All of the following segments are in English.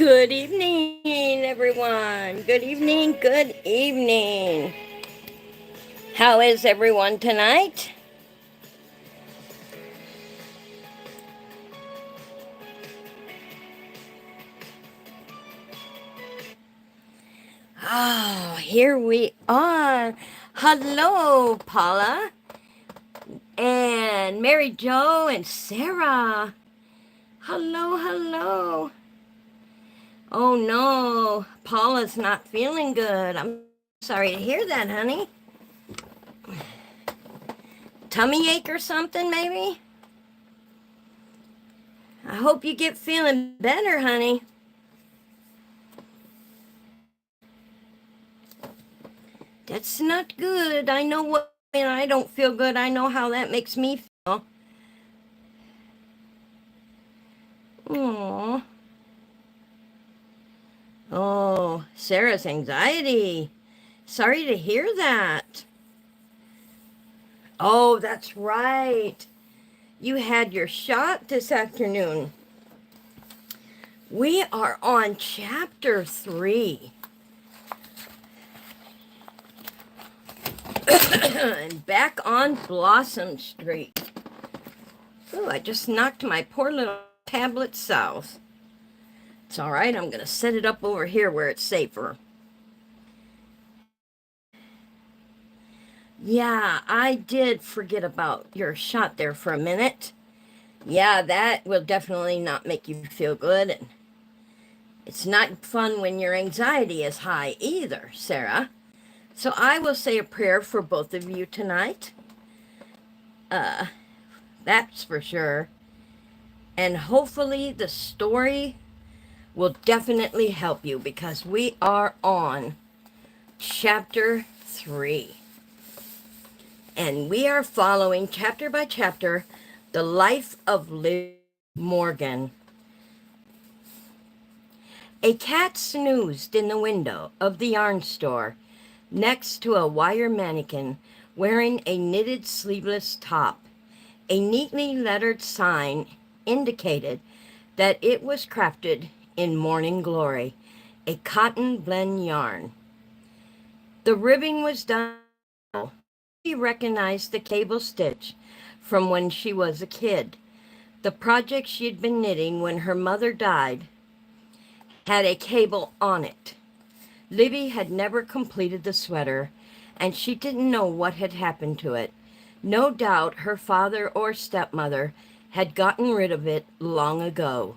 Good evening, everyone. Good evening, good evening. How is everyone tonight? Oh, here we are. Hello, Paula and Mary Jo and Sarah. Hello, hello. Oh no, Paula's not feeling good. I'm sorry to hear that, honey. Tummy ache or something, maybe? I hope you get feeling better, honey. That's not good. I know when I don't feel good, I know how that makes me feel. Aww. Oh, Sarah's anxiety. Sorry to hear that. Oh, that's right. You had your shot this afternoon. We are on chapter 3. And back on Blossom Street. Ooh, I just knocked my poor little tablet south. It's all right. I'm going to set it up over here where it's safer. Yeah, I did forget about your shot there for a minute. Yeah, that will definitely not make you feel good. And it's not fun when your anxiety is high either, Sarah. So I will say a prayer for both of you tonight. That's for sure. And hopefully the story will definitely help you because we are on chapter 3. And we are following chapter by chapter the life of Liv Morgan. A cat snoozed in the window of the yarn store next to a wire mannequin wearing a knitted sleeveless top. A neatly lettered sign indicated that it was crafted in Morning Glory, a cotton blend yarn. The ribbing was done. She recognized the cable stitch from when she was a kid. The project she had been knitting when her mother died had a cable on it. Libby had never completed the sweater, and she didn't know what had happened to it. No doubt her father or stepmother had gotten rid of it long ago.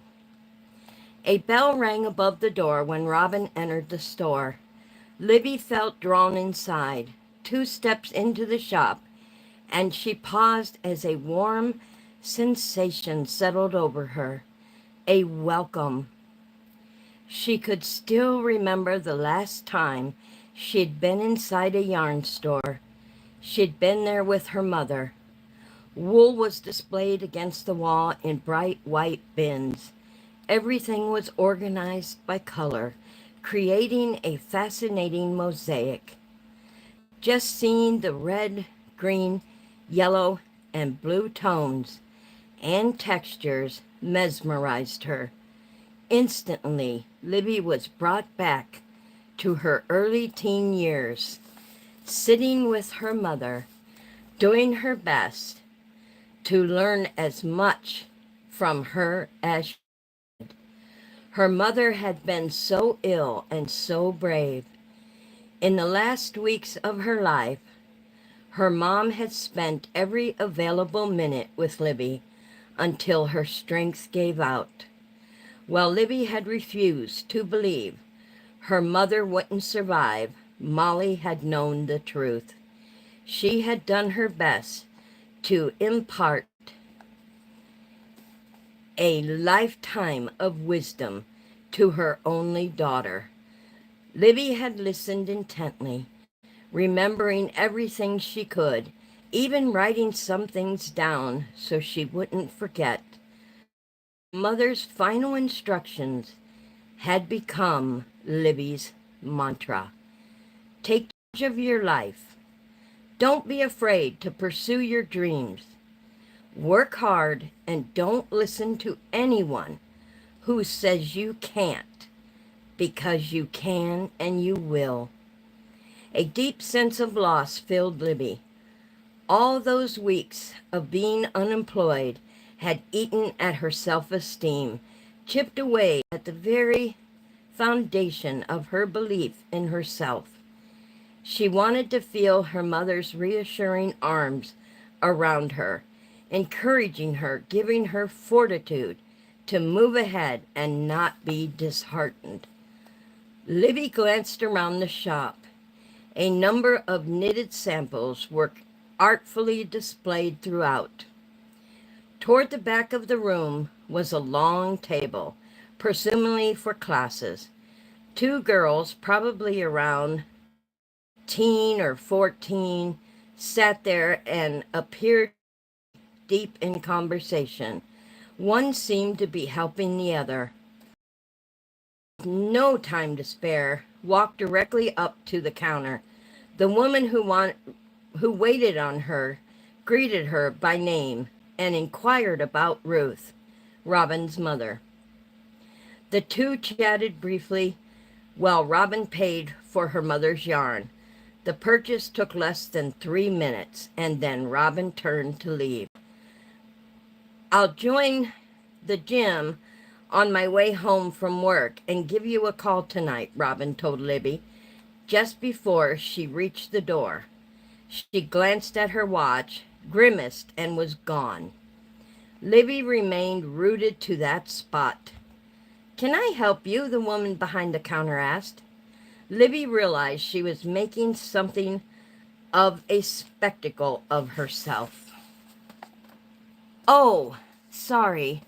A bell rang above the door when Robin entered the store. Libby felt drawn inside, 2 steps into the shop, and she paused as a warm sensation settled over her. A welcome. She could still remember the last time she'd been inside a yarn store. She'd been there with her mother. Wool was displayed against the wall in bright white bins. Everything was organized by color, creating a fascinating mosaic. Just seeing the red, green, yellow, and blue tones and textures mesmerized her. Instantly, Libby was brought back to her early teen years, sitting with her mother, doing her best to learn as much from her as she could. Her mother had been so ill and so brave. In the last weeks of her life, her mom had spent every available minute with Libby until her strength gave out. While Libby had refused to believe her mother wouldn't survive, Molly had known the truth. She had done her best to impart a lifetime of wisdom to her only daughter. Libby had listened intently, remembering everything she could, even writing some things down so she wouldn't forget. Mother's final instructions had become Libby's mantra. Take charge of your life. Don't be afraid to pursue your dreams. Work hard and don't listen to anyone who says you can't. because you can and you will. A deep sense of loss filled Libby. All those weeks of being unemployed had eaten at her self-esteem, chipped away at the very foundation of her belief in herself. She wanted to feel her mother's reassuring arms around her, encouraging her, giving her fortitude to move ahead and not be disheartened. Libby glanced around the shop. A number of knitted samples were artfully displayed throughout. Toward the back of the room was a long table, presumably for classes. Two girls, probably around 13 or 14, sat there and appeared deep in conversation. One seemed to be helping the other. No time to spare, walked directly up to the counter. The woman who waited on her greeted her by name and inquired about Ruth, Robin's mother. The two chatted briefly while Robin paid for her mother's yarn. The purchase took less than 3 minutes, and then Robin turned to leave. I'll join the gym on my way home from work and give you a call tonight, Robin told Libby, just before she reached the door. She glanced at her watch, grimaced, and was gone. Libby remained rooted to that spot. Can I help you? The woman behind the counter asked. Libby realized she was making something of a spectacle of herself. Oh, sorry.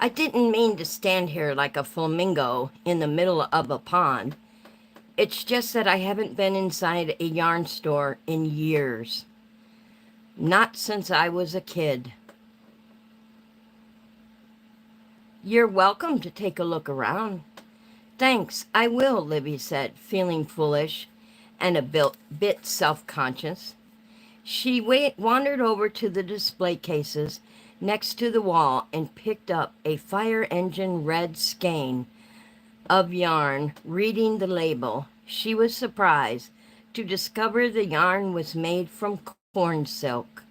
I didn't mean to stand here like a flamingo in the middle of a pond. It's just that I haven't been inside a yarn store in years. Not since I was a kid. You're welcome to take a look around. Thanks, I will, Libby said, feeling foolish and a bit self-conscious. She wandered over to the display cases next to the wall and picked up a fire engine red skein of yarn. Reading the label, she was surprised to discover the yarn was made from corn silk.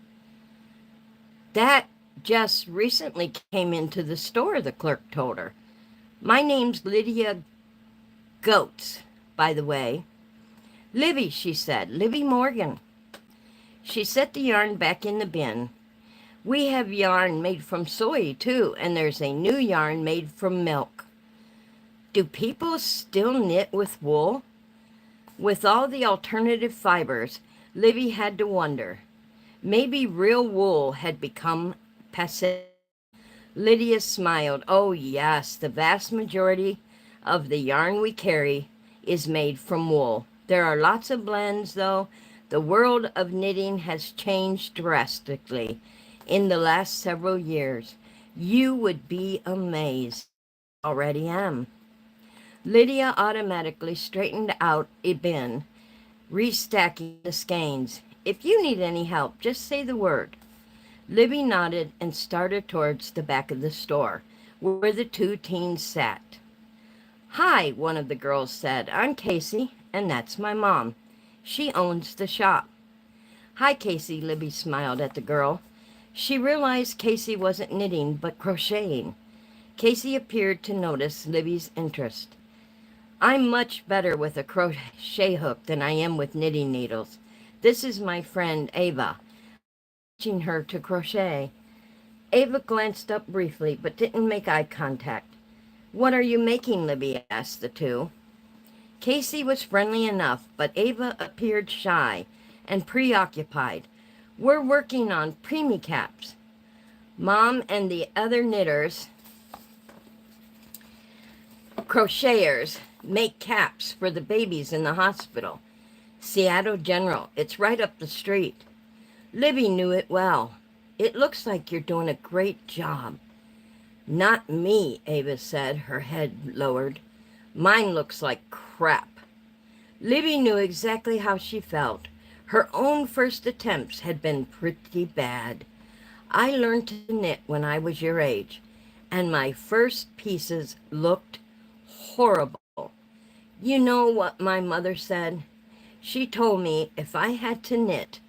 That just recently came into the store, the clerk told her. My name's Lydia Goats, by the way. Libby, she said, Libby Morgan. She set the yarn back in the bin. We have yarn made from soy, too, and there's a new yarn made from milk. Do people still knit with wool? With all the alternative fibers, Libby had to wonder. Maybe real wool had become passé. Lydia smiled. Oh, yes, the vast majority of the yarn we carry is made from wool. There are lots of blends, though. The world of knitting has changed drastically in the last several years. You would be amazed. Already am. Lydia automatically straightened out a bin, restacking the skeins. If you need any help, just say the word. Libby nodded and started towards the back of the store, where the two teens sat. Hi, one of the girls said. I'm Casey, and that's my mom. She owns the shop. Hi, Casey, Libby smiled at the girl. She realized Casey wasn't knitting, but crocheting. Casey appeared to notice Libby's interest. I'm much better with a crochet hook than I am with knitting needles. This is my friend Ava. Teaching her to crochet. Ava glanced up briefly, but didn't make eye contact. What are you making, Libby asked the two. Casey was friendly enough, but Ava appeared shy and preoccupied. We're working on preemie caps. Mom and the other knitters, crocheters, make caps for the babies in the hospital. Seattle General, it's right up the street. Libby knew it well. It looks like you're doing a great job. Not me, Ava said, her head lowered. Mine looks like crap. Libby knew exactly how she felt. Her own first attempts had been pretty bad. I learned to knit when I was your age, and my first pieces looked horrible. You know what my mother said? She told me if I had to knit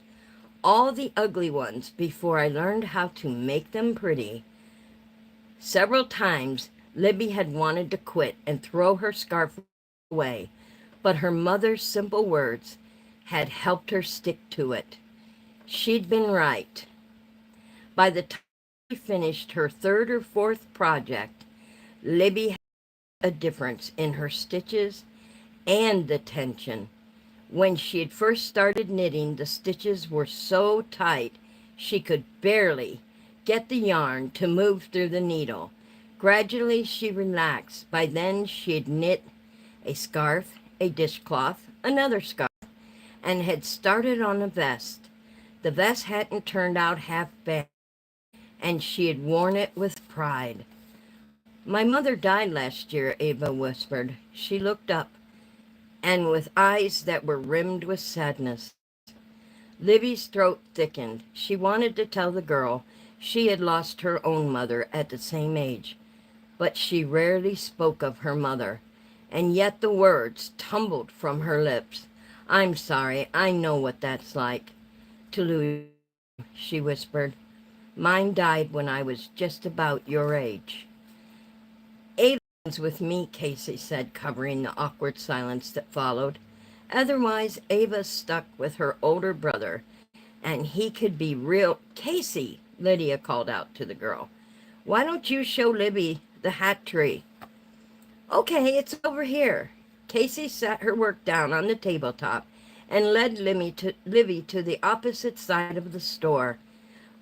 all the ugly ones before I learned how to make them pretty. Several times, Libby had wanted to quit and throw her scarf away, but her mother's simple words had helped her stick to it. She'd been right. By the time she finished her third or fourth project, Libby had a difference in her stitches and the tension. When she had first started knitting, the stitches were so tight she could barely get the yarn to move through the needle. Gradually she relaxed. By then she had knit a scarf, a dishcloth, another scarf, and had started on a vest. The vest hadn't turned out half bad, and she had worn it with pride. My mother died last year, Ava whispered. She looked up, and with eyes that were rimmed with sadness. Libby's throat thickened. She wanted to tell the girl she had lost her own mother at the same age, but she rarely spoke of her mother, and yet the words tumbled from her lips. I'm sorry, I know what that's like. To lose, she whispered. Mine died when I was just about your age. Ava's with me, Casey said, covering the awkward silence that followed. Otherwise, Ava stuck with her older brother, and he could be real. Casey, Lydia called out to the girl, why don't you show Libby the hat tree? Okay, it's over here. Casey sat her work down on the tabletop and led Livy to the opposite side of the store.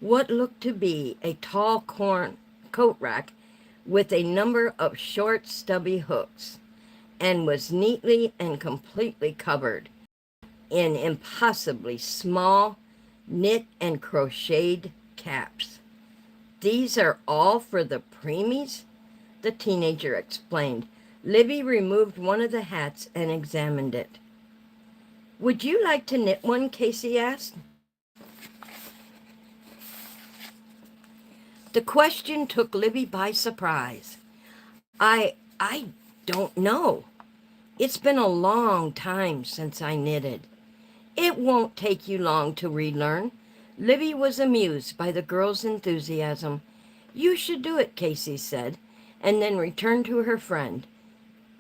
What looked to be a tall coat rack with a number of short, stubby hooks, and was neatly and completely covered in impossibly small knit and crocheted caps. These are all for the preemies, the teenager explained. Libby removed one of the hats and examined it. Would you like to knit one? Casey asked. The question took Libby by surprise. I don't know. It's been a long time since I knitted. It won't take you long to relearn. Libby was amused by the girl's enthusiasm. You should do it, Casey said, and then returned to her friend.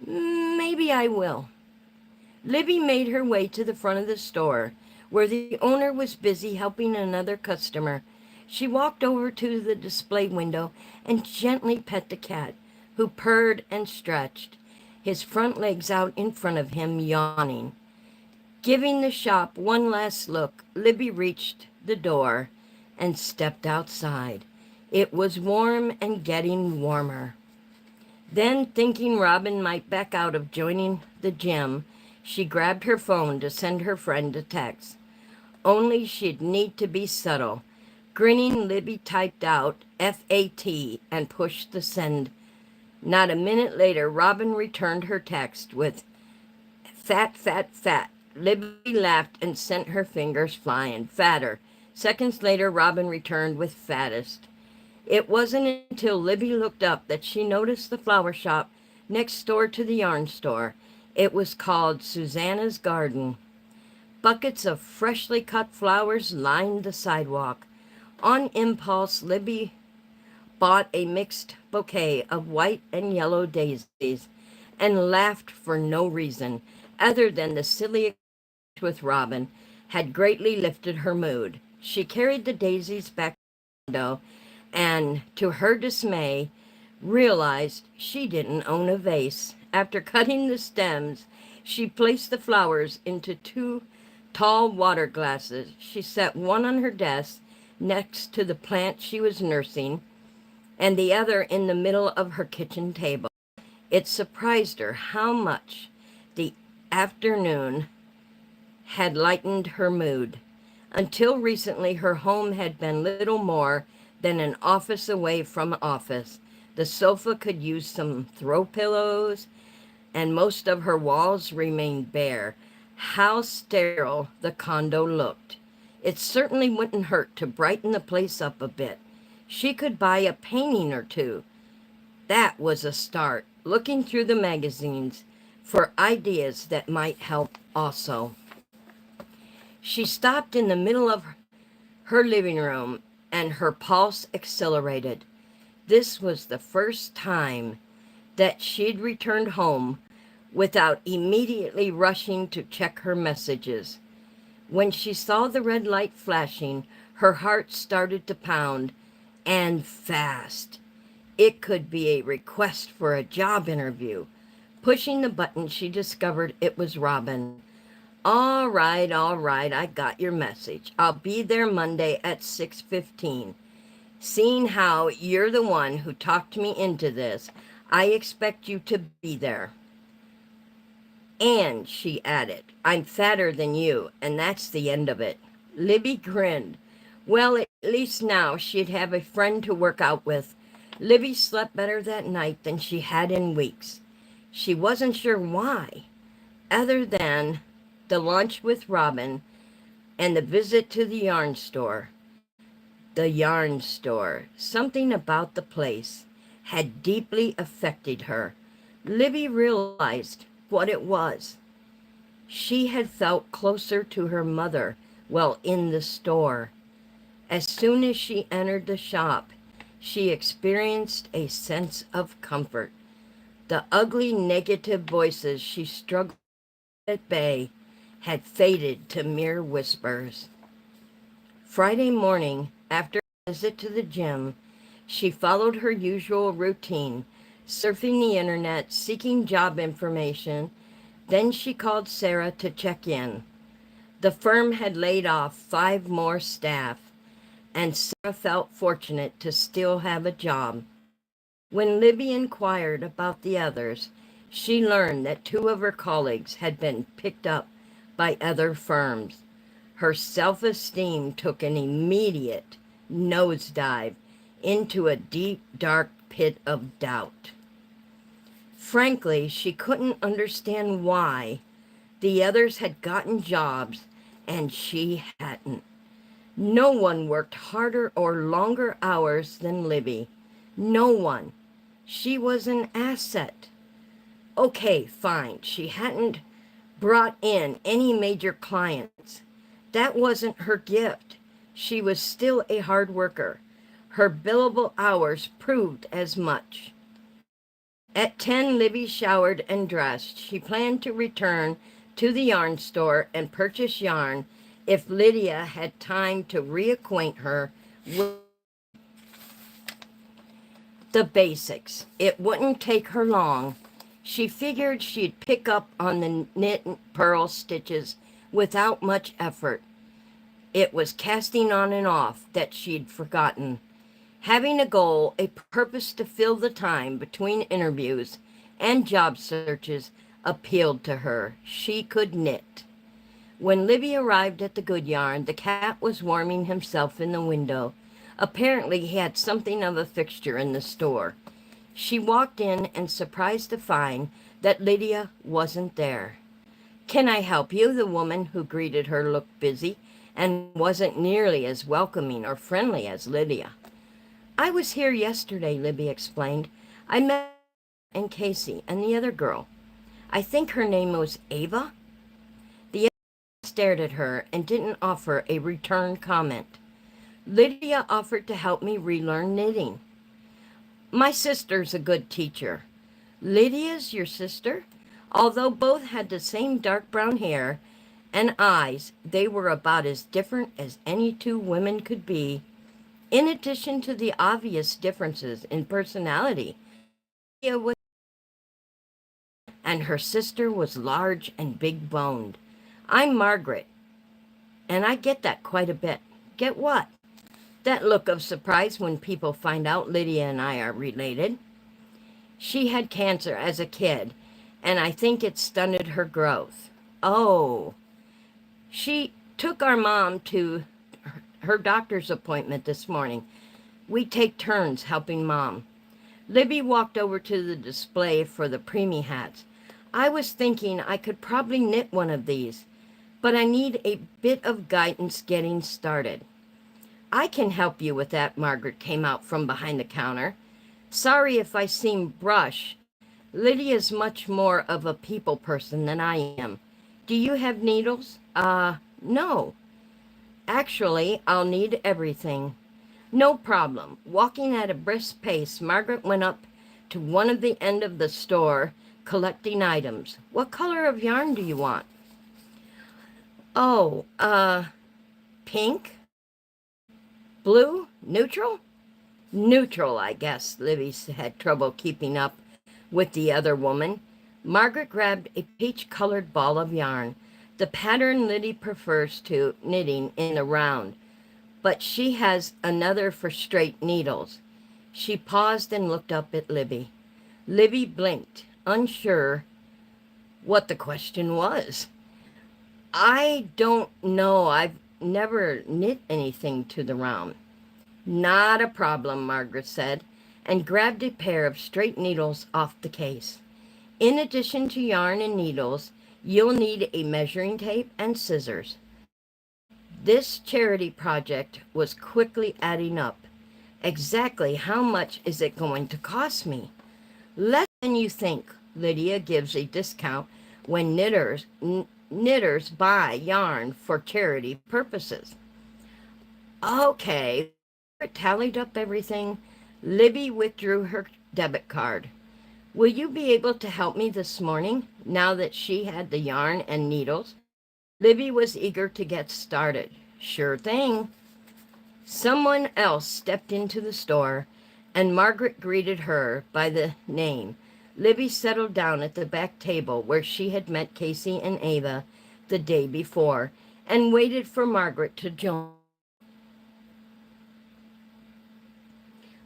Maybe I will. Libby made her way to the front of the store, where the owner was busy helping another customer. She walked over to the display window and gently pet the cat, who purred and stretched, his front legs out in front of him, yawning. Giving the shop one last look, Libby reached the door and stepped outside. It was warm and getting warmer. Then, thinking Robin might back out of joining the gym, she grabbed her phone to send her friend a text. Only she'd need to be subtle. Grinning, Libby typed out FAT and pushed the send. Not a minute later, Robin returned her text with fat, fat, fat. Libby laughed and sent her fingers flying. Fatter. Seconds later, Robin returned with fattest. It wasn't until Libby looked up that she noticed the flower shop next door to the yarn store. It was called Susanna's Garden. Buckets of freshly cut flowers lined the sidewalk. On impulse, Libby bought a mixed bouquet of white and yellow daisies and laughed for no reason other than the silly exchange with Robin had greatly lifted her mood. She carried the daisies back to the window and, to her dismay, realized she didn't own a vase. After cutting the stems, she placed the flowers into 2 tall water glasses. She set one on her desk next to the plant she was nursing, and the other in the middle of her kitchen table. It surprised her how much the afternoon had lightened her mood. Until recently, her home had been little more than an office away from office. The sofa could use some throw pillows, and most of her walls remained bare. How sterile the condo looked. It certainly wouldn't hurt to brighten the place up a bit. She could buy a painting or two. That was a start. Looking through the magazines, for ideas that might help also. She stopped in the middle of her living room and her pulse accelerated. This was the first time that she'd returned home without immediately rushing to check her messages. When she saw the red light flashing, her heart started to pound, and fast. It could be a request for a job interview. Pushing the button, she discovered it was Robin. All right, I got your message. I'll be there Monday at 6:15. Seeing how you're the one who talked me into this, I expect you to be there. And, she added, I'm fatter than you, and that's the end of it. Libby grinned. Well, at least now she'd have a friend to work out with. Libby slept better that night than she had in weeks. She wasn't sure why, other than the lunch with Robin and the visit to the yarn store. The yarn store. Something about the place had deeply affected her. Libby realized what it was. She had felt closer to her mother while in the store. As soon as she entered the shop, she experienced a sense of comfort. The ugly negative voices she struggled at bay had faded to mere whispers. Friday morning, after a visit to the gym, she followed her usual routine, surfing the internet, seeking job information. Then she called Sarah to check in. The firm had laid off 5 more staff, and Sarah felt fortunate to still have a job. When Libby inquired about the others, she learned that 2 of her colleagues had been picked up by other firms. Her self-esteem took an immediate nosedive into a deep, dark pit of doubt. Frankly, she couldn't understand why the others had gotten jobs and she hadn't. No one worked harder or longer hours than Libby. No one. She was an asset. Okay, fine. She hadn't brought in any major clients. That wasn't her gift. She was still a hard worker. Her billable hours proved as much. At 10, Libby showered and dressed. She planned to return to the yarn store and purchase yarn if Lydia had time to reacquaint her with the basics. It wouldn't take her long. She figured she'd pick up on the knit and purl stitches without much effort. It was casting on and off that she'd forgotten. Having a goal, a purpose to fill the time between interviews and job searches appealed to her. She could knit. When Libby arrived at the good yarn, the cat was warming himself in the window. Apparently he had something of a fixture in the store. She walked in and surprised to find that Lydia wasn't there. Can I help you? The woman who greeted her looked busy and wasn't nearly as welcoming or friendly as Lydia. I was here yesterday, Libby explained. I met and Casey and the other girl. I think her name was Ava. The other stared at her and didn't offer a return comment. Lydia offered to help me relearn knitting. My sister's a good teacher. Lydia's your sister? Although both had the same dark brown hair and eyes, they were about as different as any 2 women could be. In addition to the obvious differences in personality, Lydia was, and her sister was large and big-boned. I'm Margaret, and I get that quite a bit. Get what? That look of surprise when people find out Lydia and I are related. She had cancer as a kid, and I think it stunted her growth. Oh. She took our mom to her doctor's appointment this morning. We take turns helping Mom. Libby walked over to the display for the preemie hats. I was thinking I could probably knit one of these, but I need a bit of guidance getting started. I can help you with that, Margaret came out from behind the counter. Sorry if I seem brusque, Lydia's much more of a people person than I am. Do you have needles? No. Actually, I'll need everything. No problem. Walking at a brisk pace, Margaret went up to one of the end of the store, collecting items. What color of yarn do you want? Oh, pink? Blue? Neutral? Neutral, I guess. Livy had trouble keeping up with the other woman. Margaret grabbed a peach-colored ball of yarn, the pattern Liddy prefers to knitting in a round, but she has another for straight needles. She paused and looked up at Libby. Libby blinked, unsure what the question was. I don't know. I've never knit anything to the round. Not a problem, Margaret said, and grabbed a pair of straight needles off the case. In addition to yarn and needles, you'll need a measuring tape and scissors. This charity project was quickly adding up. Exactly how much is it going to cost me? Less than you think. Lydia gives a discount when knitters buy yarn for charity purposes. Okay, tallied up everything. Libby withdrew her debit card. Will you be able to help me this morning, now that she had the yarn and needles? Libby was eager to get started. Sure thing. Someone else stepped into the store, and Margaret greeted her by the name. Libby settled down at the back table where she had met Casey and Ava the day before, and waited for Margaret to join.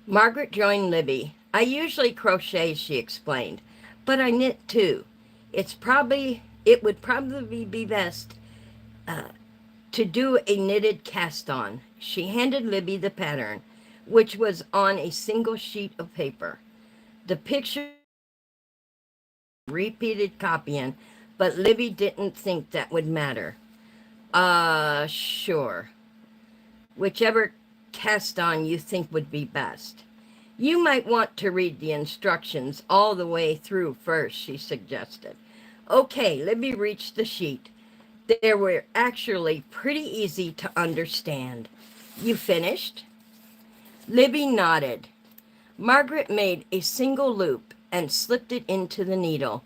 Margaret joined Libby. I usually crochet, she explained, but I knit too. It would probably be best to do a knitted cast-on. She handed Libby the pattern, which was on a single sheet of paper. The picture repeated copying, but Libby didn't think that would matter. Sure. Whichever cast-on you think would be best. You might want to read the instructions all the way through first, she suggested. Okay, Libby reached the sheet. They were actually pretty easy to understand. You finished? Libby nodded. Margaret made a single loop and slipped it into the needle.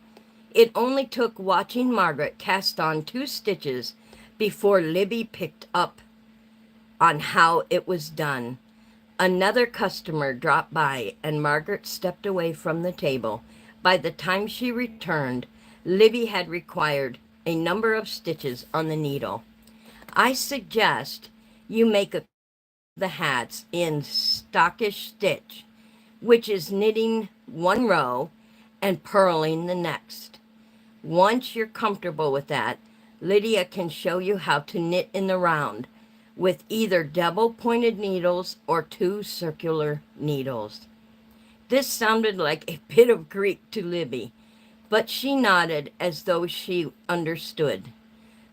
It only took watching Margaret cast on 2 stitches before Libby picked up on how it was done. Another customer dropped by, and Margaret stepped away from the table. By the time she returned, Libby had required a number of stitches on the needle. I suggest you make the hats in stockish stitch, which is knitting 1 row and purling the next. Once you're comfortable with that, Lydia can show you how to knit in the round with either double-pointed needles or 2 circular needles. This sounded like a bit of Greek to Libby, but she nodded as though she understood.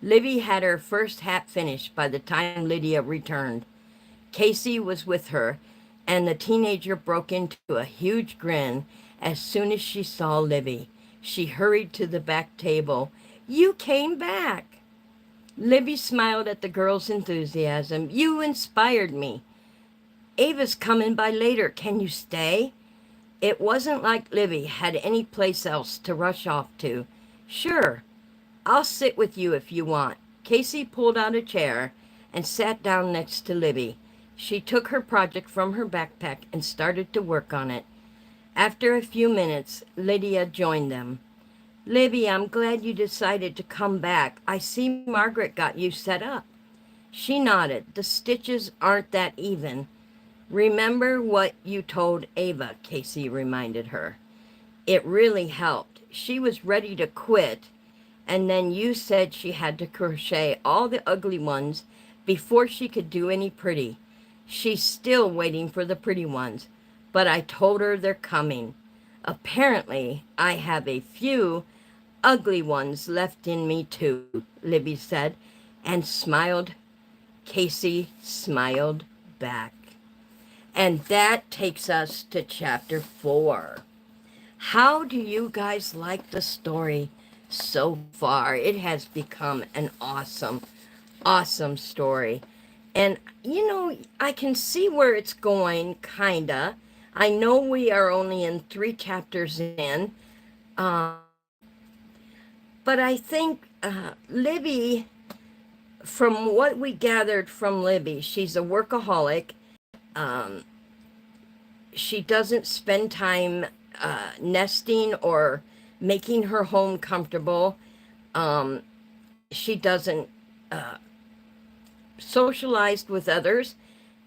Libby had her first hat finished by the time Lydia returned. Casey was with her, and the teenager broke into a huge grin as soon as she saw Libby. She hurried to the back table. You came back. Libby smiled at the girl's enthusiasm. You inspired me. Ava's coming by later. Can you stay? It wasn't like Libby had any place else to rush off to. Sure, I'll sit with you if you want. Casey pulled out a chair and sat down next to Libby. She took her project from her backpack and started to work on it. After a few minutes, Lydia joined them. Libby, I'm glad you decided to come back. I see Margaret got you set up. She nodded. The stitches aren't that even. Remember what you told Ava, Casey reminded her. It really helped. She was ready to quit, and then you said she had to crochet all the ugly ones before she could do any pretty. She's still waiting for the pretty ones, but I told her they're coming. Apparently, I have a few ugly ones left in me too, Libby said, and smiled. Casey smiled back. And that takes us to chapter 4. How do you guys like the story so far? It has become an awesome, awesome story. And, I can see where it's going, kinda. I know we are only in 3 chapters in, uh, but I think Libby, from what we gathered from Libby, she's a workaholic. Um, she doesn't spend time nesting or making her home comfortable. Um, she doesn't socialize with others.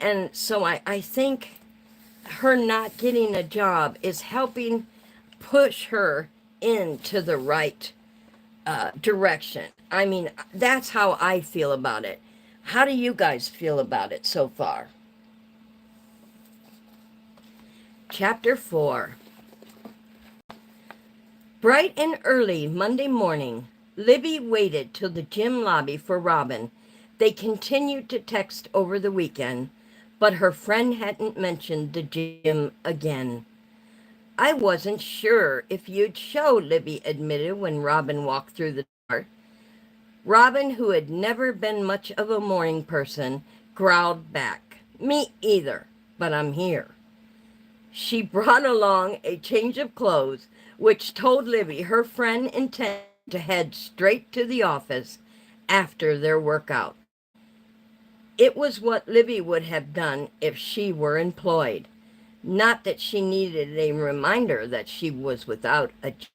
And so I think her not getting a job is helping push her into the right direction. I mean, that's how I feel about it. How do you guys feel about it so far? Chapter 4. Bright and early Monday morning, Libby waited till the gym lobby for Robin. They continued to text over the weekend, but her friend hadn't mentioned the gym again. I wasn't sure if you'd show, Libby admitted when Robin walked through the door. Robin, who had never been much of a morning person, growled back, "Me either, but I'm here." She brought along a change of clothes, which told Libby her friend intended to head straight to the office after their workout. It was what Libby would have done if she were employed. Not that she needed a reminder that she was without a job.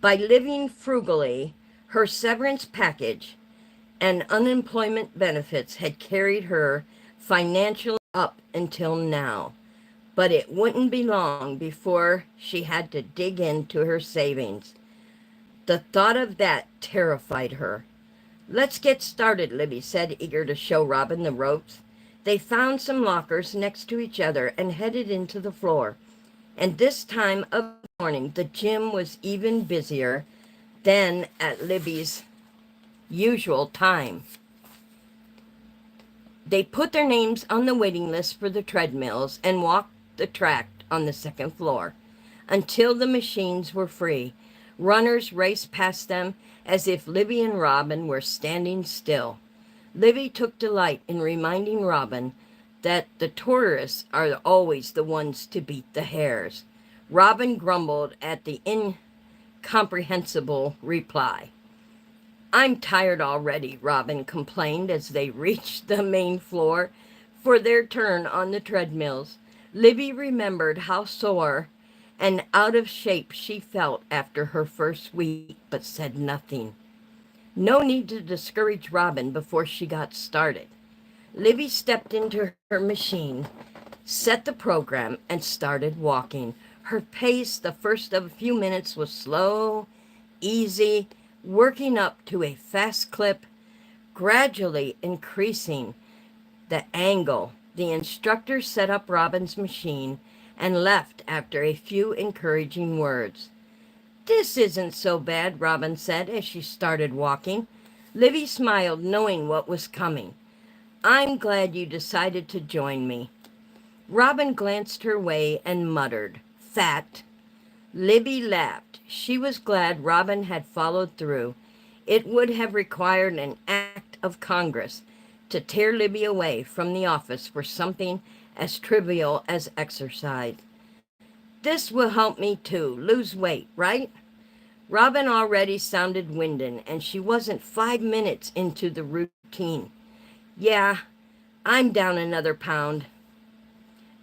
By living frugally, her severance package and unemployment benefits had carried her financially up until now. But it wouldn't be long before she had to dig into her savings. The thought of that terrified her. "Let's get started," Libby said, eager to show Robin the ropes. They found some lockers next to each other and headed into the floor. And this time of the morning, the gym was even busier than at Libby's usual time. They put their names on the waiting list for the treadmills and walked the track on the second floor until the machines were free. Runners raced past them as if Libby and Robin were standing still. Libby took delight in reminding Robin that the tourists are always the ones to beat the hares. Robin grumbled at the incomprehensible reply. "I'm tired already," Robin complained as they reached the main floor for their turn on the treadmills. Libby remembered how sore and out of shape she felt after her first week, but said nothing. No need to discourage Robin before she got started. Libby stepped into her machine, set the program, and started walking. Her pace, the first of a few minutes, was slow, easy, working up to a fast clip, gradually increasing the angle. The instructor set up Robin's machine and left after a few encouraging words. "This isn't so bad," Robin said as she started walking. Libby smiled, knowing what was coming. "I'm glad you decided to join me." Robin glanced her way and muttered, "Fat." Libby laughed. She was glad Robin had followed through. It would have required an act of Congress to tear Libby away from the office for something as trivial as exercise. "This will help me too, lose weight, right?" Robin already sounded winded, and she wasn't 5 minutes into the routine. "Yeah, I'm down another pound."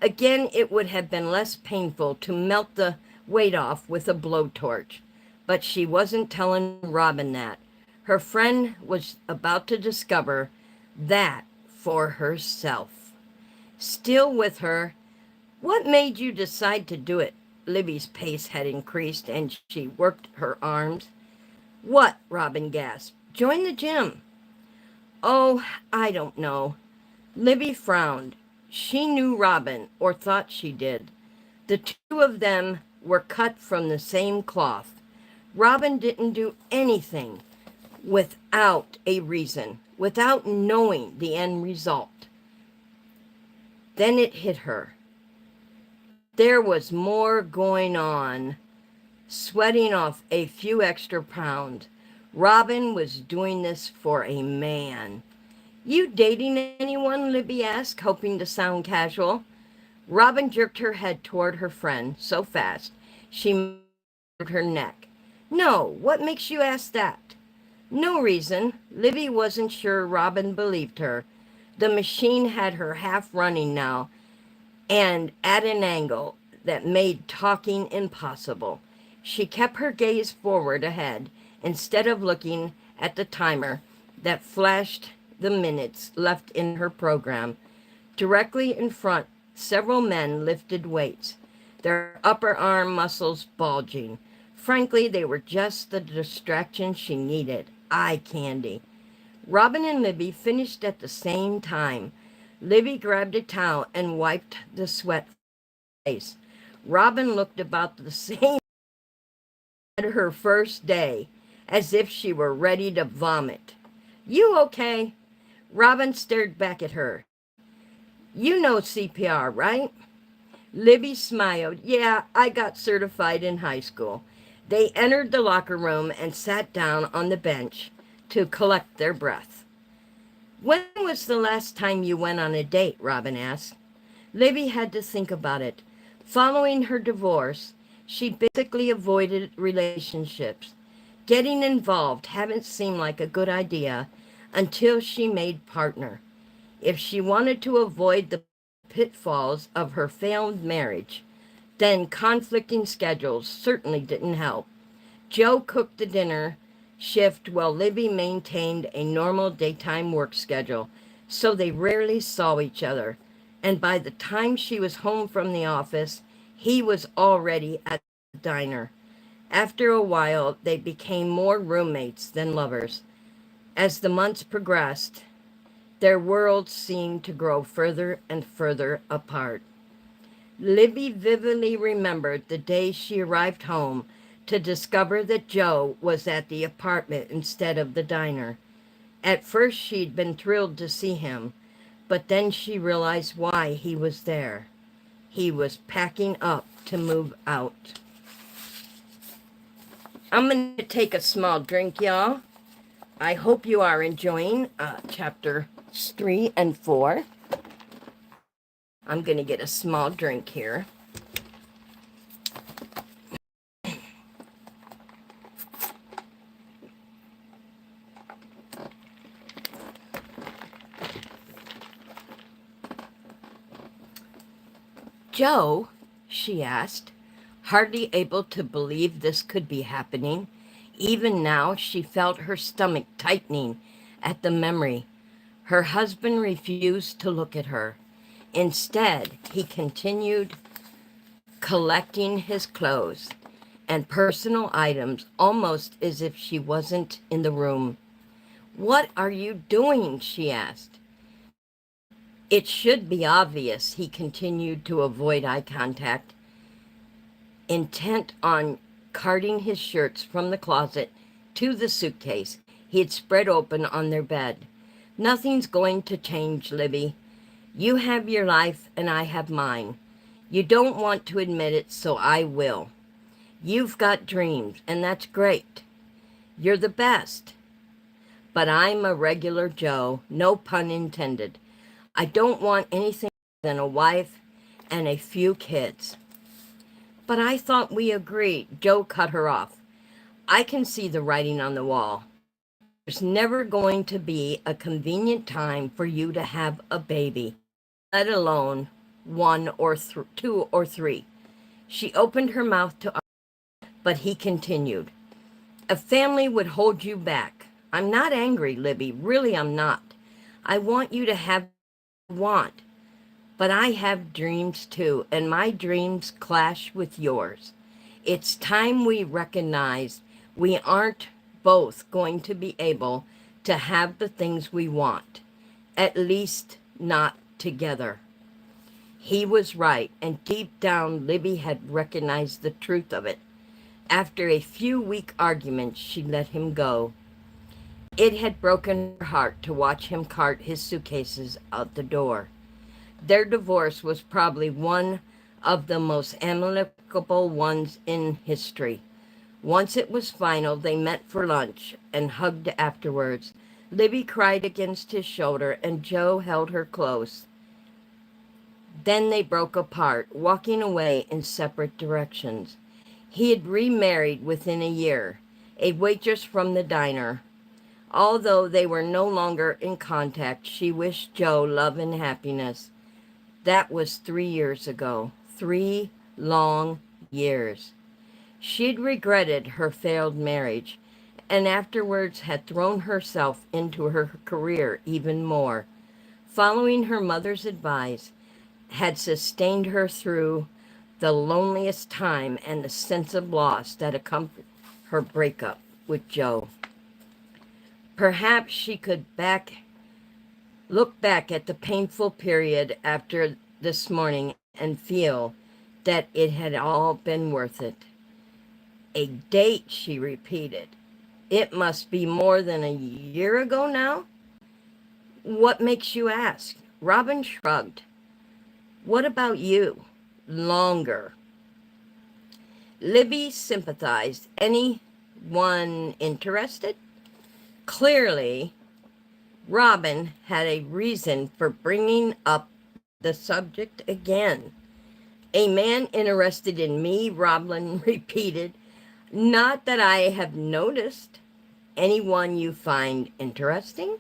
Again, it would have been less painful to melt the weight off with a blowtorch, but she wasn't telling Robin that. Her friend was about to discover that for herself. Still with her, "What made you decide to do it?" Libby's pace had increased, and she worked her arms. "What?" Robin gasped. "Join the gym." "Oh, I don't know." Libby frowned. She knew Robin, or thought she did. The two of them were cut from the same cloth. Robin didn't do anything without a reason, without knowing the end result. Then it hit her. There was more going on sweating off a few extra pounds. Robin was doing this for a man. You dating anyone? Libby asked, hoping to sound casual. Robin jerked her head toward her friend so fast she moved her neck. No, what makes you ask that? No reason. Libby wasn't sure Robin believed her. The machine had her half running now, and at an angle that made talking impossible. She kept her gaze forward ahead instead of looking at the timer that flashed the minutes left in her program. Directly in front, several men lifted weights, their upper arm muscles bulging. Frankly, they were just the distraction she needed. Eye candy. Robin and Libby finished at the same time. Libby grabbed a towel and wiped the sweat from her face. Robin looked about the same as her first day, as if she were ready to vomit. You okay? Robin stared back at her. You know CPR, right? Libby smiled. Yeah, I got certified in high school. They entered the locker room and sat down on the bench to collect their breath. When was the last time you went on a date? Robin asked. Libby had to think about it. Following her divorce, she basically avoided relationships. Getting involved hadn't seemed like a good idea until she made partner. If she wanted to avoid the pitfalls of her failed marriage, then conflicting schedules certainly didn't help. Joe cooked the dinner shift while Libby maintained a normal daytime work schedule, so they rarely saw each other. And by the time she was home from the office, he was already at the diner. After a while, they became more roommates than lovers. As the months progressed, their worlds seemed to grow further and further apart. Libby vividly remembered the day she arrived home to discover that Joe was at the apartment instead of the diner. At first, she'd been thrilled to see him, but then she realized why he was there. He was packing up to move out. I'm going to take a small drink, y'all. I hope you are enjoying chapter 3 and 4. I'm going to get a small drink here. Joe, she asked, hardly able to believe this could be happening. Even now, she felt her stomach tightening at the memory. Her husband refused to look at her. Instead, he continued collecting his clothes and personal items almost as if she wasn't in the room. What are you doing? She asked. It should be obvious. He continued to avoid eye contact, intent on carting his shirts from the closet to the suitcase he had spread open on their bed. Nothing's going to change, Libby. You have your life and I have mine. You don't want to admit it, so I will. You've got dreams, and that's great. You're the best. But I'm a regular Joe, no pun intended. I don't want anything other than a wife and a few kids. But I thought we agreed. Joe cut her off. I can see the writing on the wall. There's never going to be a convenient time for you to have a baby, let alone one or two or three. She opened her mouth to argue, but he continued. A family would hold you back. I'm not angry, Libby. Really, I'm not. I want you to have what you want. But I have dreams too, and my dreams clash with yours. It's time we recognize we aren't both going to be able to have the things we want, at least not together. He was right, and deep down, Libby had recognized the truth of it. After a few weak arguments, she let him go. It had broken her heart to watch him cart his suitcases out the door. Their divorce was probably one of the most amicable ones in history. Once it was final, they met for lunch and hugged afterwards. Libby cried against his shoulder, and Joe held her close. Then they broke apart, walking away in separate directions. He had remarried within a year, a waitress from the diner. Although they were no longer in contact, she wished Joe love and happiness. That was 3 years ago. 3 long years. She'd regretted her failed marriage, and afterwards had thrown herself into her career even more. Following her mother's advice had sustained her through the loneliest time and the sense of loss that accompanied her breakup with Joe. Perhaps she could look back at the painful period after this morning and feel that it had all been worth it. A date, she repeated. It must be more than a year ago now? What makes you ask? Robin shrugged. What about you? Longer. Libby sympathized. Anyone interested? Clearly, Robin had a reason for bringing up the subject again. A man interested in me, Robin repeated. Not that I have noticed. Anyone you find interesting?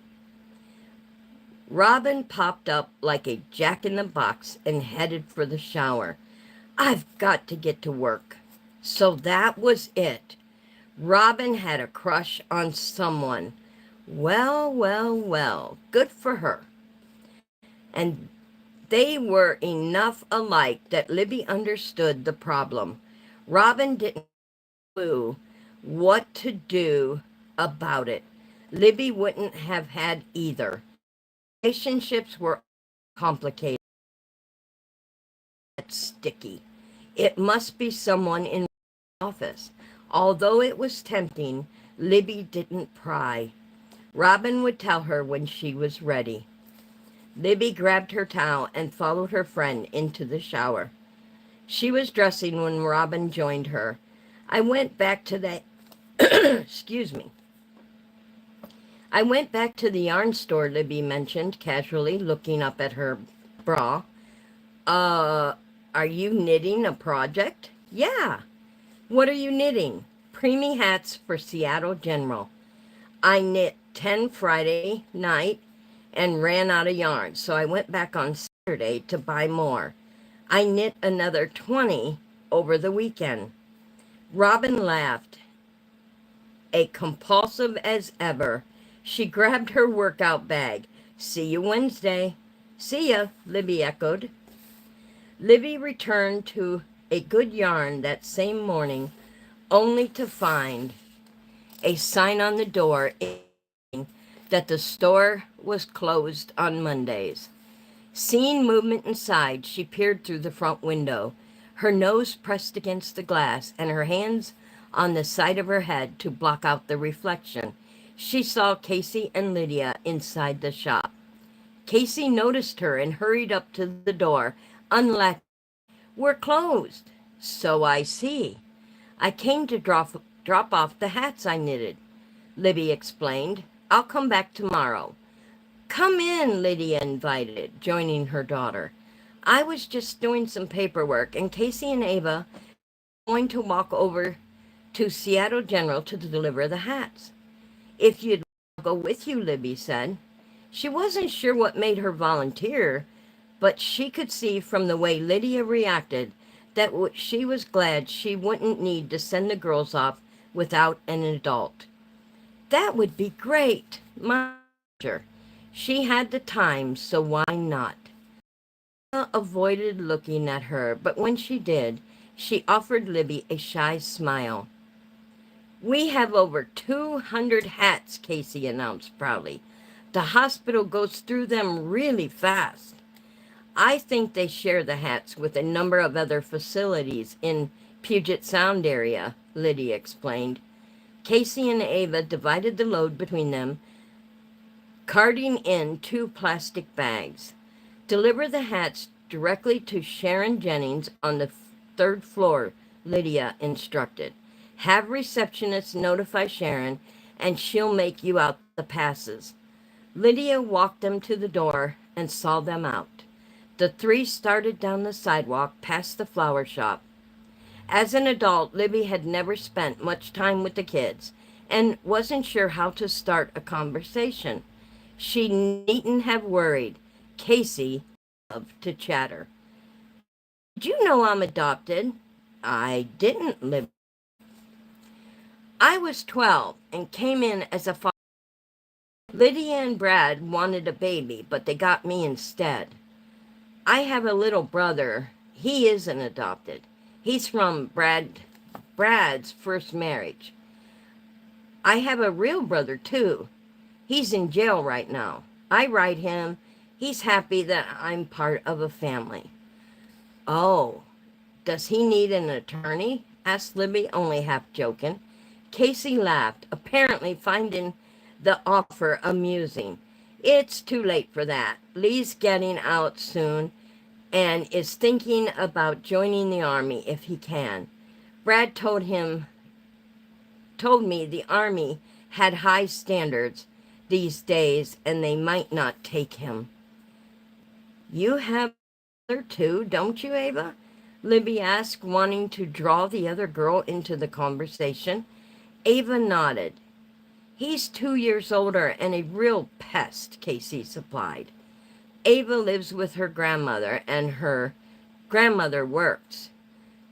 Robin popped up like a jack-in-the-box and headed for the shower. I've got to get to work. So that was it. Robin had a crush on someone. Well, well, well, good for her. And they were enough alike that Libby understood the problem. Robin didn't know what to do about it. Libby wouldn't have had either. Relationships were complicated, sticky. It must be someone in the office. Although it was tempting, Libby didn't pry. Robin would tell her when she was ready. Libby grabbed her towel and followed her friend into the shower. She was dressing when Robin joined her. I went back to the excuse me. I went back to the yarn store, Libby mentioned casually, looking up at her bra. Are you knitting a project? Yeah. What are you knitting? Preemie hats for Seattle General. I knit 10 Friday night and ran out of yarn, so I went back on Saturday to buy more. I knit another 20 over the weekend. Robin laughed, a compulsive as ever. She grabbed her workout bag. See you Wednesday. See ya, Libby echoed. Libby returned to a good yarn that same morning, only to find a sign on the door that the store was closed on Mondays. Seeing movement inside, she peered through the front window, her nose pressed against the glass and her hands on the side of her head to block out the reflection. She saw Casey and Lydia inside the shop. Casey noticed her and hurried up to the door, unlatched. We're closed. So I see. I came to drop off the hats I knitted, Libby explained. I'll come back tomorrow. Come in, Lydia invited, joining her daughter. I was just doing some paperwork, and Casey and Ava were going to walk over to Seattle General to deliver the hats. If you'd I'll go with you, Libby said. She wasn't sure what made her volunteer, but she could see from the way Lydia reacted that she was glad she wouldn't need to send the girls off without an adult. That would be great, my teacher. She had the time, so why not? Lydia avoided looking at her, but when she did, she offered Libby a shy smile. We have over 200 hats, Casey announced proudly. The hospital goes through them really fast. I think they share the hats with a number of other facilities in Puget Sound area, Lydia explained. Casey and Ava divided the load between them, carting in 2 plastic bags. Deliver the hats directly to Sharon Jennings on the 3rd floor, Lydia instructed. Have receptionists notify Sharon, and she'll make you out the passes. Lydia walked them to the door and saw them out. The three started down the sidewalk past the flower shop. As an adult, Libby had never spent much time with the kids and wasn't sure how to start a conversation. She needn't have worried. Casey loved to chatter. Did you know I'm adopted? I didn't, Libby. I was 12 and came in as a father. Lydia and Brad wanted a baby, but they got me instead. I have a little brother. He isn't adopted. He's from Brad's first marriage. I have a real brother, too. He's in jail right now. I write him. He's happy that I'm part of a family. Oh, does he need an attorney? Asked Libby, only half joking. Casey laughed, apparently finding the offer amusing. It's too late for that. Lee's getting out soon and is thinking about joining the army if he can. Brad told me the army had high standards these days and they might not take him. You have her too, don't you, Ava? Libby asked, wanting to draw the other girl into the conversation. Ava nodded. He's 2 years older and a real pest, Casey supplied. Ava lives with her grandmother and her grandmother works.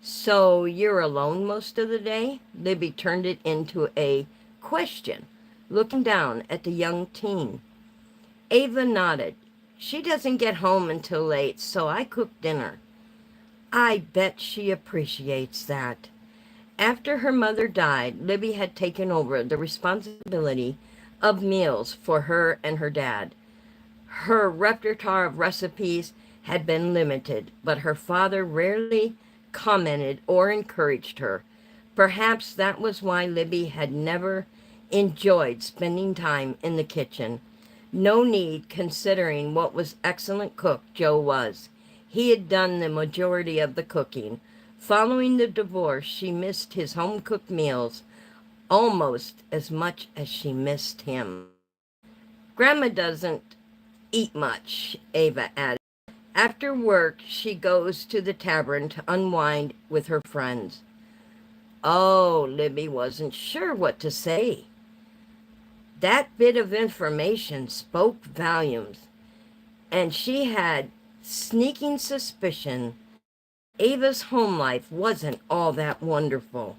So you're alone most of the day? Libby turned it into a question, looking down at the young teen. Ava nodded. She doesn't get home until late, so I cook dinner. I bet she appreciates that. After her mother died, Libby had taken over the responsibility of meals for her and her dad. Her repertoire of recipes had been limited, but her father rarely commented or encouraged her. Perhaps that was why Libby had never enjoyed spending time in the kitchen. No need, considering what was excellent cook Joe was. He had done the majority of the cooking. Following the divorce, she missed his home-cooked meals almost as much as she missed him. Grandma doesn't eat much, Ava added. After work, she goes to the tavern to unwind with her friends. Oh, Libby wasn't sure what to say. That bit of information spoke volumes, and she had sneaking suspicion Ava's home life wasn't all that wonderful.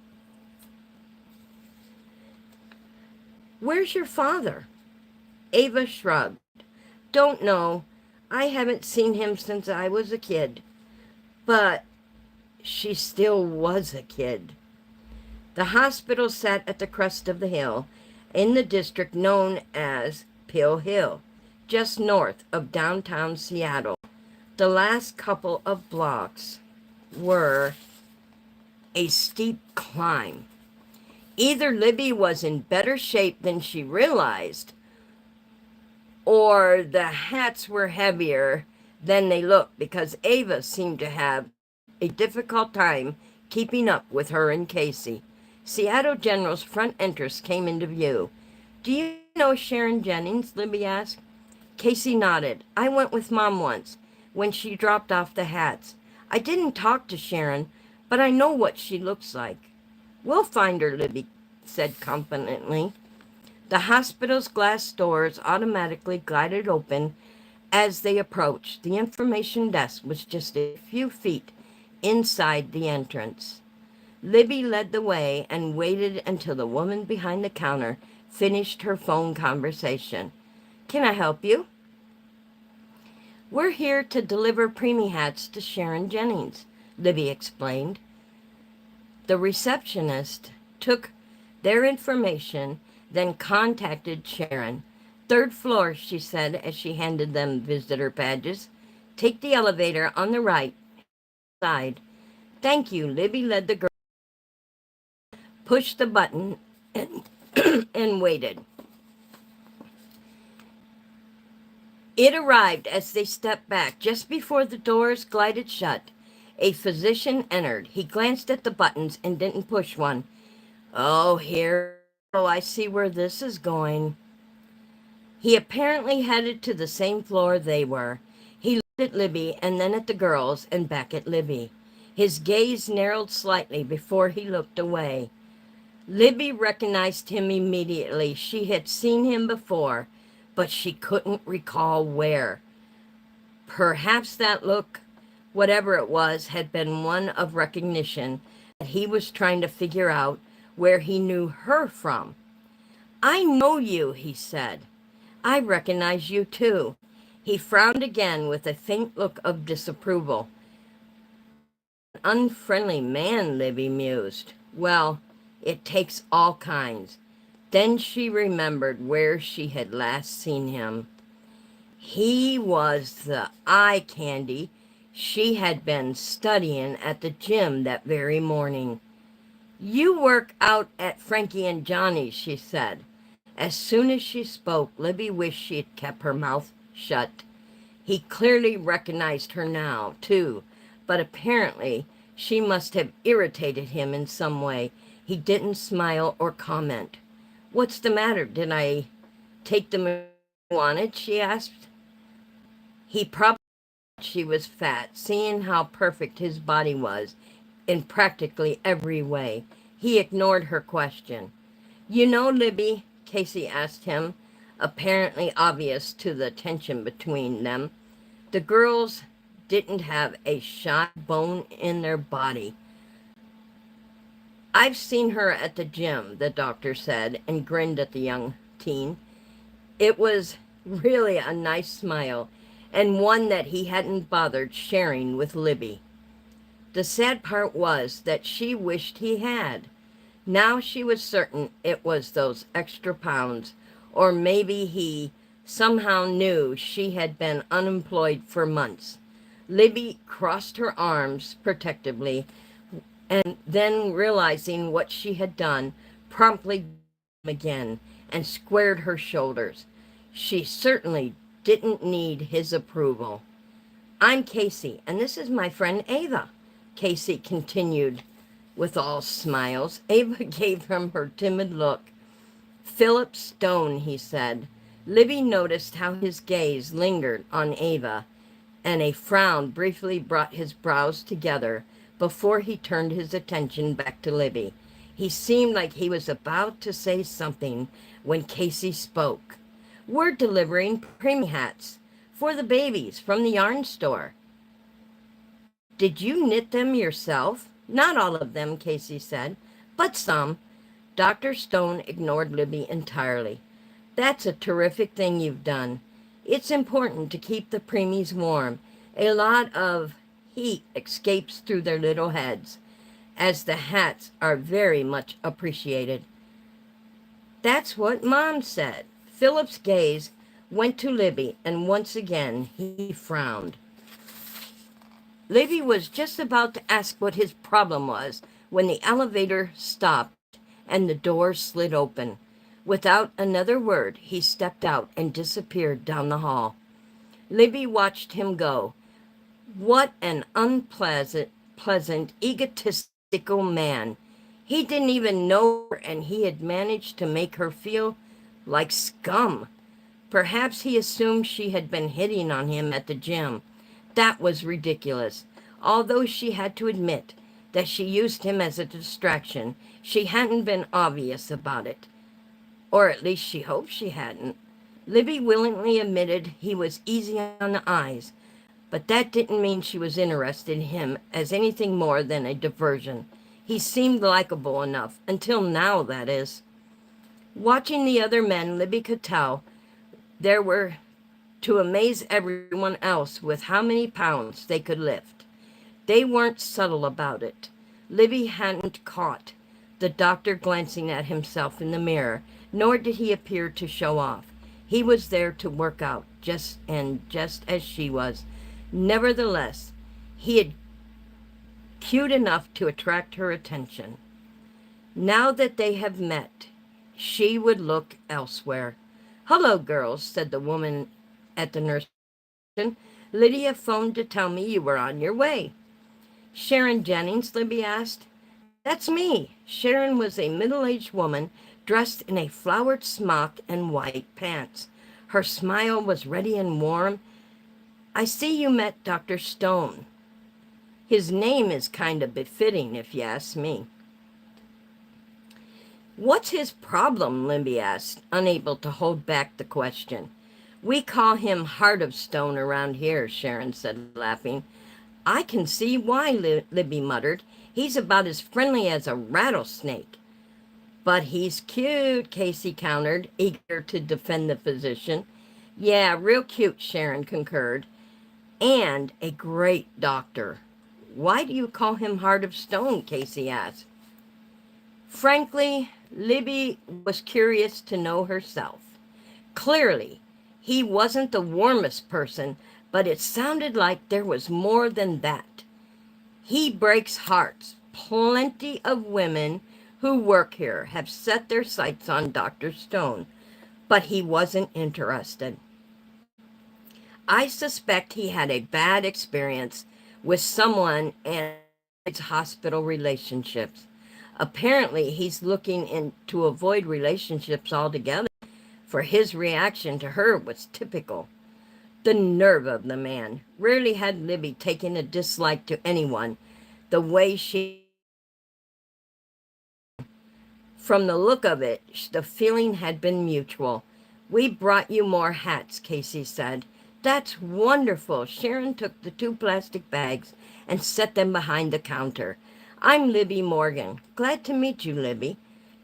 Where's your father? Ava shrugged. Don't know. I haven't seen him since I was a kid. But she still was a kid. The hospital sat at the crest of the hill in the district known as Pill Hill, just north of downtown Seattle. The last couple of blocks were a steep climb. Either Libby was in better shape than she realized, or the hats were heavier than they looked, because Ava seemed to have a difficult time keeping up with her and Casey. Seattle General's front entrance came into view. Do you know Sharon Jennings? Libby asked. Casey nodded. I went with Mom once when she dropped off the hats. I didn't talk to Sharon, but I know what she looks like. We'll find her, Libby said confidently. The hospital's glass doors automatically glided open as they approached. The information desk was just a few feet inside the entrance. Libby led the way and waited until the woman behind the counter finished her phone conversation. Can I help you? We're here to deliver preemie hats to Sharon Jennings, Libby explained. The receptionist took their information, then contacted Sharon. Third floor, she said as she handed them visitor badges. Take the elevator on the right side. Thank you, Libby led the girl. Pushed the button and, and waited. It arrived as they stepped back. Just before the doors glided shut, a physician entered. He glanced at the buttons and didn't push one. Oh, here. Oh, I see where this is going. He apparently headed to the same floor they were. He looked at Libby and then at the girls and back at Libby. His gaze narrowed slightly before he looked away. Libby recognized him immediately. She had seen him before, but she couldn't recall where. Perhaps that look, whatever it was, had been one of recognition, that he was trying to figure out where he knew her from. I know you, he said. I recognize you too. He frowned again with a faint look of disapproval. An unfriendly man, Libby mused. Well, it takes all kinds. Then she remembered where she had last seen him. He was the eye candy she had been studying at the gym that very morning. You work out at Frankie and Johnny's, she said. As soon as she spoke, Libby wished she had kept her mouth shut. He clearly recognized her now, too, but apparently she must have irritated him in some way. He didn't smile or comment. What's the matter? Did I take the money you wanted? She asked. He probably thought she was fat, seeing how perfect his body was in practically every way. He ignored her question. You know, Libby, Casey asked him, apparently obvious to the tension between them, the girls didn't have a shy bone in their body. I've seen her at the gym, the doctor said, and grinned at the young teen. It was really a nice smile, and one that he hadn't bothered sharing with Libby. The sad part was that she wished he had. Now she was certain it was those extra pounds, or maybe he somehow knew she had been unemployed for months. Libby crossed her arms protectively, and then realizing what she had done, promptly again and squared her shoulders. She certainly didn't need his approval. I'm Casey, and this is my friend Ava, Casey continued with all smiles. Ava gave him her timid look. Philip Stone, he said. Libby noticed how his gaze lingered on Ava, and a frown briefly brought his brows together before he turned his attention back to Libby. He seemed like he was about to say something when Casey spoke. We're delivering preemie hats for the babies from the yarn store. Did you knit them yourself? Not all of them, Casey said, but some. Dr. Stone ignored Libby entirely. That's a terrific thing you've done. It's important to keep the preemies warm. A lot of heat escapes through their little heads, as the hats are very much appreciated. That's what Mom said. Philip's gaze went to Libby, and once again he frowned. Libby was just about to ask what his problem was when the elevator stopped and the door slid open. Without another word, he stepped out and disappeared down the hall. Libby watched him go. What an pleasant, egotistical man. He didn't even know her, and he had managed to make her feel like scum. Perhaps he assumed she had been hitting on him at the gym. That was ridiculous. Although she had to admit that she used him as a distraction, she hadn't been obvious about it. Or at least she hoped she hadn't. Libby willingly admitted he was easy on the eyes, but that didn't mean she was interested in him as anything more than a diversion. He seemed likable enough, until now, that is. Watching the other men, Libby could tell there were to amaze everyone else with how many pounds they could lift. They weren't subtle about it. Libby hadn't caught the doctor glancing at himself in the mirror, nor did he appear to show off. He was there to work out, just as she was. Nevertheless, he had cute enough to attract her attention. Now that they have met, she would look elsewhere. Hello, girls, said the woman at the nurse station. Lydia phoned to tell me you were on your way. Sharon Jennings, Libby asked. That's me. Sharon was a middle-aged woman dressed in a flowered smock and white pants. Her smile was ready and warm. I see you met Dr. Stone. His name is kind of befitting, if you ask me. What's his problem? Libby asked, unable to hold back the question. We call him Heart of Stone around here, Sharon said, laughing. I can see why, Libby muttered. He's about as friendly as a rattlesnake. But he's cute, Casey countered, eager to defend the physician. Yeah, real cute, Sharon concurred. And a great doctor. Why do you call him Heart of Stone? Casey asked. Frankly, Libby was curious to know herself. Clearly, he wasn't the warmest person, but it sounded like there was more than that. He breaks hearts. Plenty of women who work here have set their sights on Dr. Stone, but he wasn't interested. I suspect he had a bad experience with someone and his hospital relationships. Apparently, he's looking to avoid relationships altogether, for his reaction to her was typical. The nerve of the man. Rarely had Libby taken a dislike to anyone the way she... From the look of it, the feeling had been mutual. We brought you more hats, Casey said. That's wonderful. Sharon took the 2 plastic bags and set them behind the counter. I'm Libby Morgan. Glad to meet you, Libby.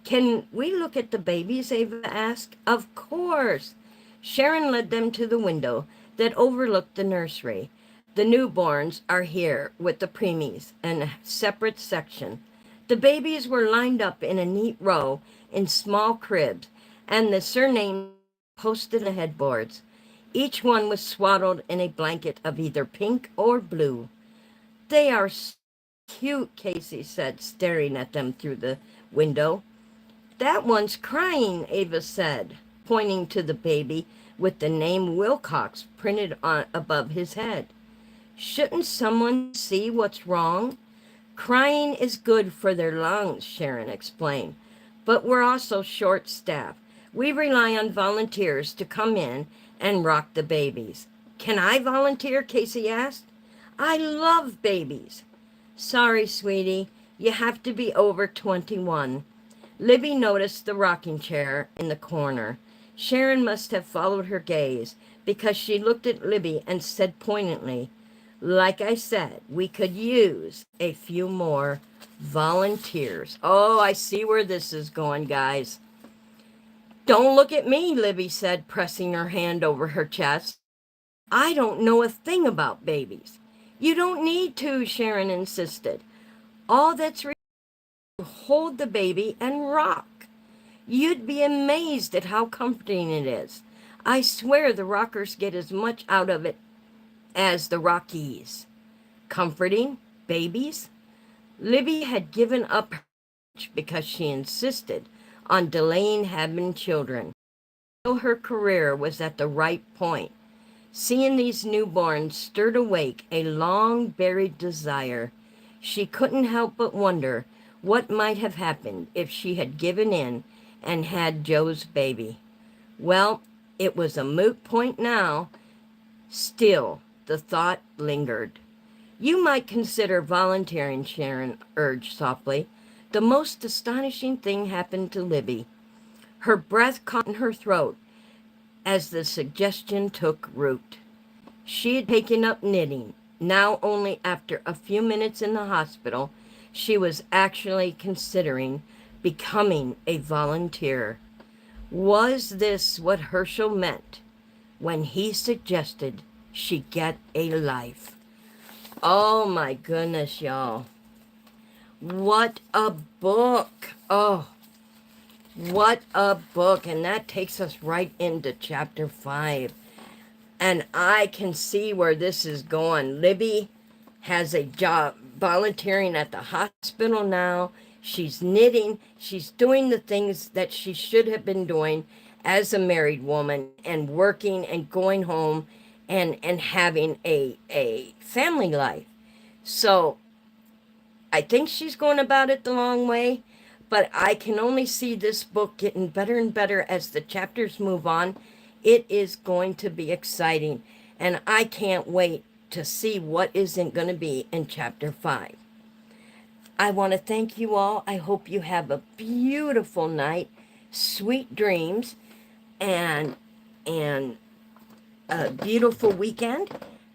Can we look at the babies? Ava asked. Of course. Sharon led them to the window that overlooked the nursery. The newborns are here with the preemies in a separate section. The babies were lined up in a neat row in small cribs, and the surnames posted on the headboards. Each one was swaddled in a blanket of either pink or blue. They are so cute, Casey said, staring at them through the window. That one's crying, Ava said, pointing to the baby with the name Wilcox printed on above his head. Shouldn't someone see what's wrong? Crying is good for their lungs, Sharon explained, but we're also short-staffed. We rely on volunteers to come in and rock the babies. Can I volunteer? Casey asked. I love babies. Sorry, sweetie, you have to be over 21. Libby noticed the rocking chair in the corner. Sharon must have followed her gaze because she looked at Libby and said poignantly, like I said, we could use a few more volunteers. Oh, I see where this is going, guys. Don't look at me, Libby said, pressing her hand over her chest. I don't know a thing about babies. You don't need to, Sharon insisted. All that's required is to hold the baby and rock. You'd be amazed at how comforting it is. I swear the rockers get as much out of it as the Rockies. Comforting babies? Libby had given up because she insisted on delaying having children. So her career was at the right point. Seeing these newborns stirred awake a long-buried desire. She couldn't help but wonder what might have happened if she had given in and had Joe's baby. Well, it was a moot point now. Still, the thought lingered. You might consider volunteering, Sharon urged softly. The most astonishing thing happened to Libby. Her breath caught in her throat as the suggestion took root. She had taken up knitting. Now, only after a few minutes in the hospital, she was actually considering becoming a volunteer. Was this what Herschel meant when he suggested she get a life? Oh my goodness, y'all. What a book. Oh, what a book. And that takes us right into chapter 5. And I can see where this is going. Libby has a job volunteering at the hospital now. She's knitting. She's doing the things that she should have been doing as a married woman, and working and going home and having a family life. So I think she's going about it the long way, but I can only see this book getting better and better as the chapters move on. It is going to be exciting, and I can't wait to see what isn't going to be in chapter 5. I want to thank you all. I hope you have a beautiful night, sweet dreams, and and a beautiful weekend.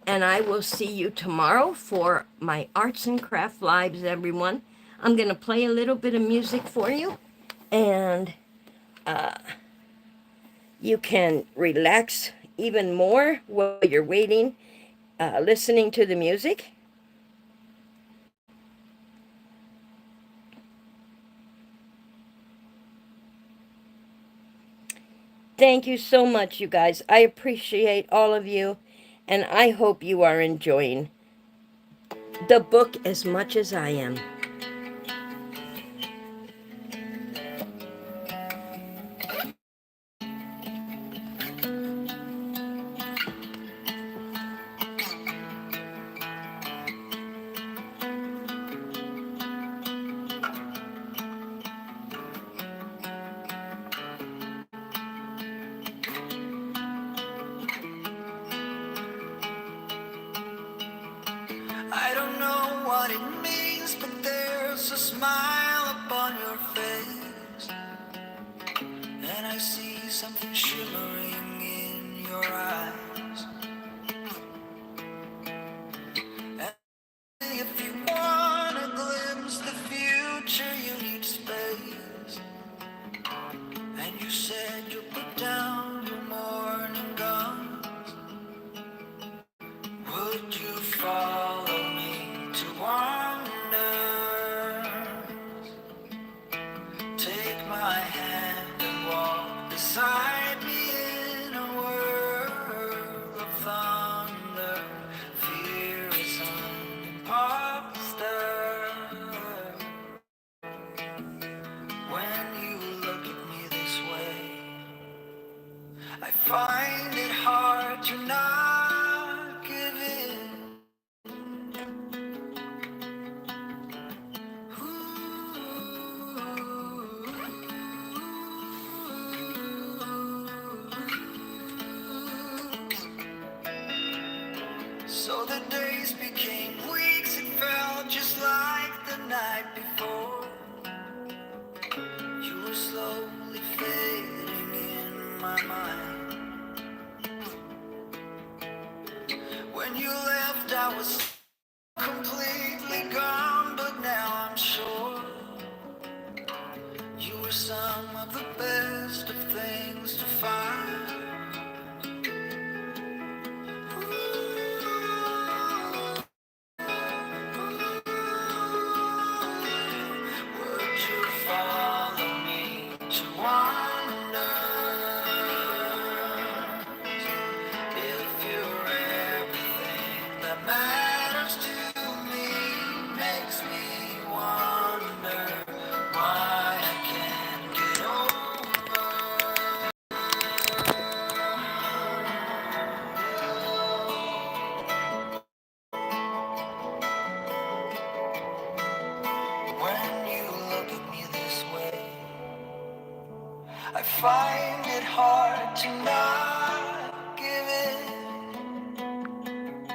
And I will see you tomorrow for my Arts and Craft Lives, everyone. I'm going to play a little bit of music for you, and you can relax even more while you're waiting, listening to the music. Thank you so much, you guys. I appreciate all of you, and I hope you are enjoying the book as much as I am. I don't know what it means, but there's a smile upon your face, and I see something shimmering in your eyes. And if you want to glimpse the future, you need space. And you said you'll put down your morning guns. Would you follow me to wander? Take my hand and walk beside me in a world of thunder. Fear is an imposter. When you look at me this way, I find it hard to not give in. So the days became weeks, it felt just like the night before. You were slowly fading in my mind. When you left, I was completely gone, but now I'm sure you were some of the best of things to find. Would you follow me to wander? If you're everything that matters to me, makes me wonder why I can't get over. When you look at me this way, I find it hard to know.